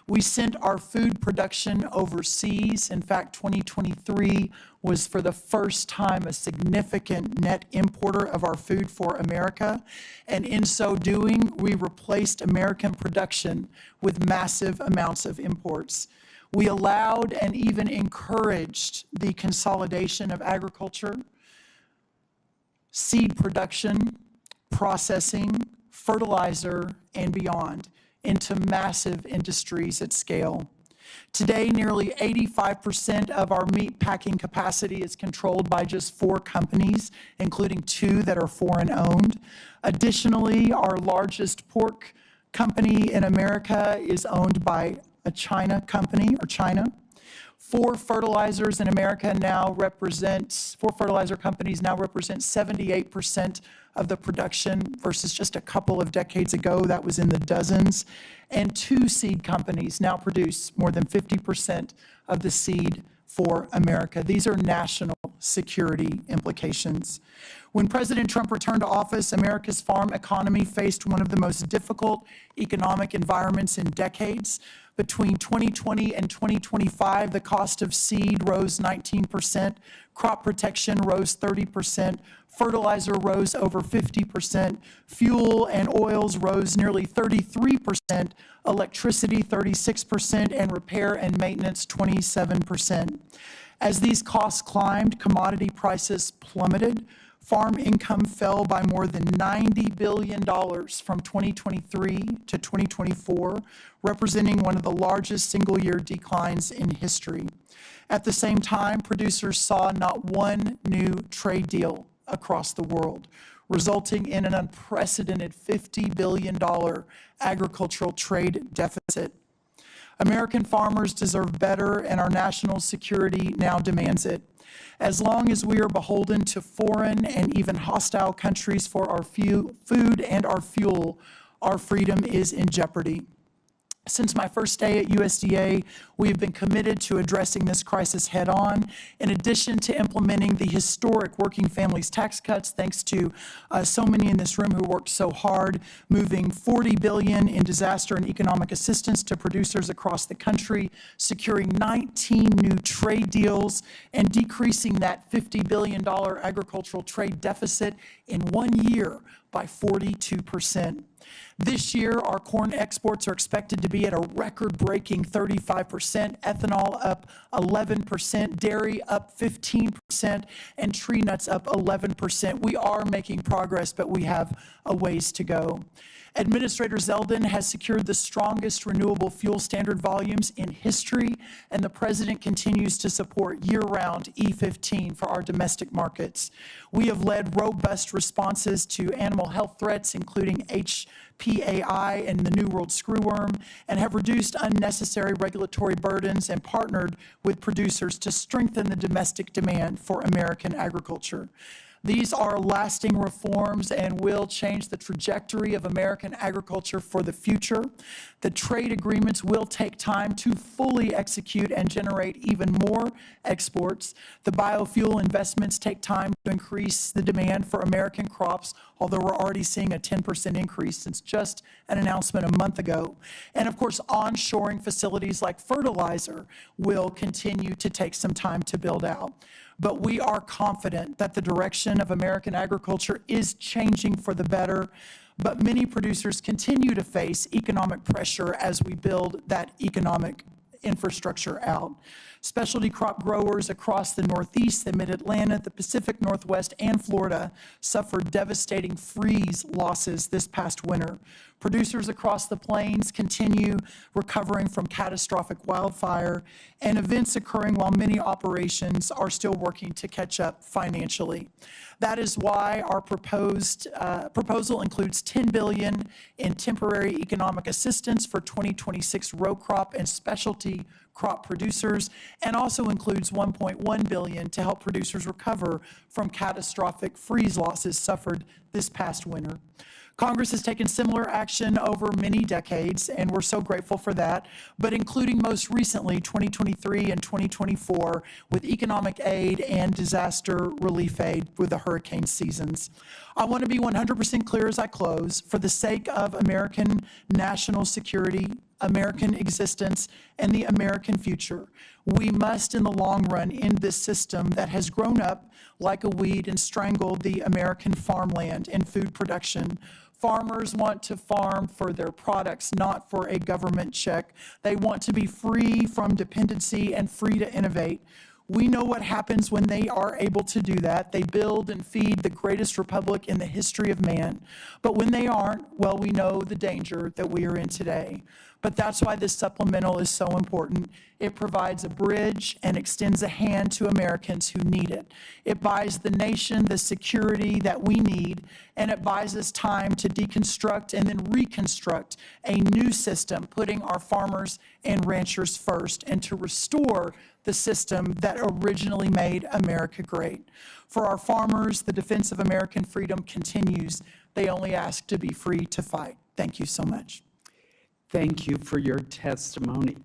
We sent our food production overseas. In fact, 2023 was for the first time a significant net importer of our food for America. And in so doing, we replaced American production with massive amounts of imports. We allowed and even encouraged the consolidation of agriculture, seed production, processing, fertilizer, and beyond into massive industries at scale. Today, nearly 85% of our meat packing capacity is controlled by just 4 companies, including 2 that are foreign-owned. Additionally, our largest pork company in America is owned by a China company, or China. 4 fertilizer companies now represent 78% of the production versus just a couple of decades ago, that was in the dozens. And 2 seed companies now produce more than 50% of the seed for America. These are national security implications. When President Trump returned to office, America's farm economy faced one of the most difficult economic environments in decades. Between 2020 and 2025, the cost of seed rose 19%, crop protection rose 30%, fertilizer rose over 50%, fuel and oils rose nearly 33%, electricity 36%, and repair and maintenance 27%. As these costs climbed, commodity prices plummeted. Farm income fell by more than $90 billion from 2023 to 2024, representing one of the largest single-year declines in history. At the same time, producers saw not one new trade deal across the world, resulting in an unprecedented $50 billion agricultural trade deficit. American farmers deserve better, and our national security now demands it. As long as we are beholden to foreign and even hostile countries for our food and our fuel, our freedom is in jeopardy. Since my first day at USDA, we have been committed to addressing this crisis head-on. In addition to implementing the historic working families tax cuts, thanks to so many in this room who worked so hard, moving $40 billion in disaster and economic assistance to producers across the country, securing 19 new trade deals, and decreasing that $50 billion agricultural trade deficit in 1 year by 42%. This year, our corn exports are expected to be at a record-breaking 35%, ethanol up 11%, dairy up 15%, and tree nuts up 11%. We are making progress, but we have a ways to go. Administrator Zeldin has secured the strongest renewable fuel standard volumes in history, and the President continues to support year-round E15 for our domestic markets. We have led robust responses to animal health threats, including HPAI and the New World screwworm, and have reduced unnecessary regulatory burdens and partnered with producers to strengthen the domestic demand for American agriculture. These are lasting reforms and will change the trajectory of American agriculture for the future. The trade agreements will take time to fully execute and generate even more exports. The biofuel investments take time to increase the demand for American crops, although we're already seeing a 10% increase since just an announcement a month ago. And of course, onshoring facilities like fertilizer will continue to take some time to build out. But we are confident that the direction of American agriculture is changing for the better, but many producers continue to face economic pressure as we build that economic infrastructure out. Specialty crop growers across the Northeast, the Mid-Atlantic, the Pacific Northwest, and Florida suffered devastating freeze losses this past winter. Producers across the plains continue recovering from catastrophic wildfire and events occurring while many operations are still working to catch up financially. That is why our proposal includes $10 billion in temporary economic assistance for 2026 row crop and specialty crop producers, and also includes $1.1 billion to help producers recover from catastrophic freeze losses suffered this past winter. Congress has taken similar action over many decades, and we're so grateful for that, but including most recently 2023 and 2024 with economic aid and disaster relief aid with the hurricane seasons. I want to be 100% clear as I close. For the sake of American national security, American existence, and the American future, we must, in the long run, end this system that has grown up like a weed and strangled the American farmland and food production. Farmers want to farm for their products, not for a government check. They want to be free from dependency and free to innovate. We know what happens when they are able to do that. They build and feed the greatest republic in the history of man. But when they aren't, well, we know the danger that we are in today. But that's why this supplemental is so important. It provides a bridge and extends a hand to Americans who need it. It buys the nation the security that we need, and it buys us time to deconstruct and then reconstruct a new system, putting our farmers and ranchers first, and to restore the system that originally made America great. For our farmers, the defense of American freedom continues. They only ask to be free to fight. Thank you so much. Thank you for your testimony.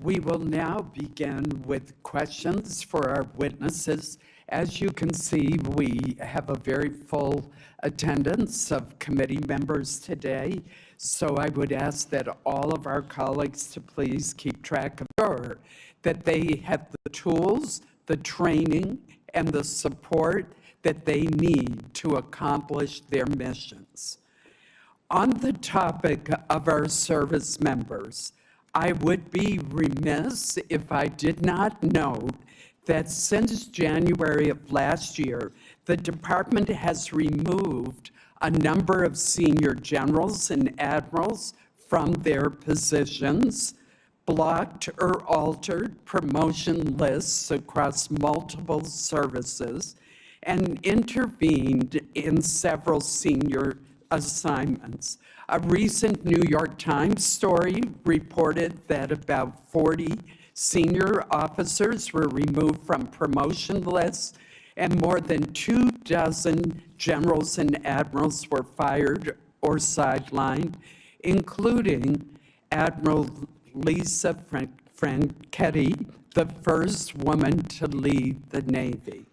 We will now begin with questions for our witnesses. As you can see, we have a very full attendance of committee members today, so I would ask that all of our colleagues to please keep track of sure that they have the tools, the training, and the support that they need to accomplish their missions. On the topic of our service members, I would be remiss if I did not note that since January of last year, the department has removed a number of senior generals and admirals from their positions, blocked or altered promotion lists across multiple services, and intervened in several senior assignments. A recent New York Times story reported that about 40 senior officers were removed from promotion lists, and more than 24 generals and admirals were fired or sidelined, including Admiral Lisa Franchetti, the first woman to lead the Navy.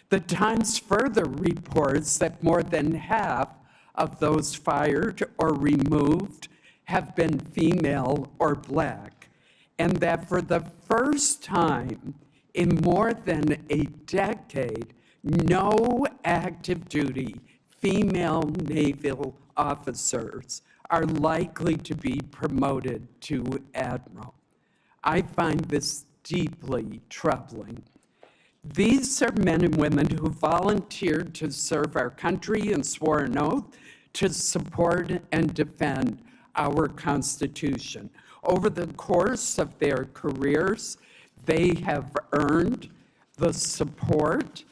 The Times further reports that more than half of those fired or removed have been female or Black, and that for the first time in more than a decade, no active duty female naval officers are likely to be promoted to admiral. I find this deeply troubling. These are men and women who volunteered to serve our country and swore an oath to support and defend our Constitution. Over the course of their careers, they have earned the support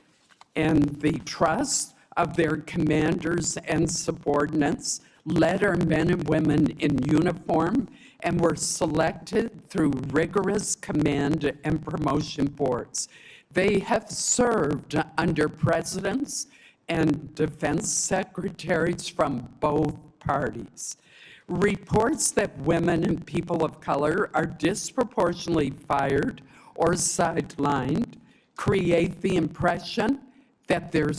and the trust of their commanders and subordinates, led our men and women in uniform, and were selected through rigorous command and promotion boards. They have served under presidents and defense secretaries from both parties. Reports that women and people of color are disproportionately fired or sidelined create the impression that their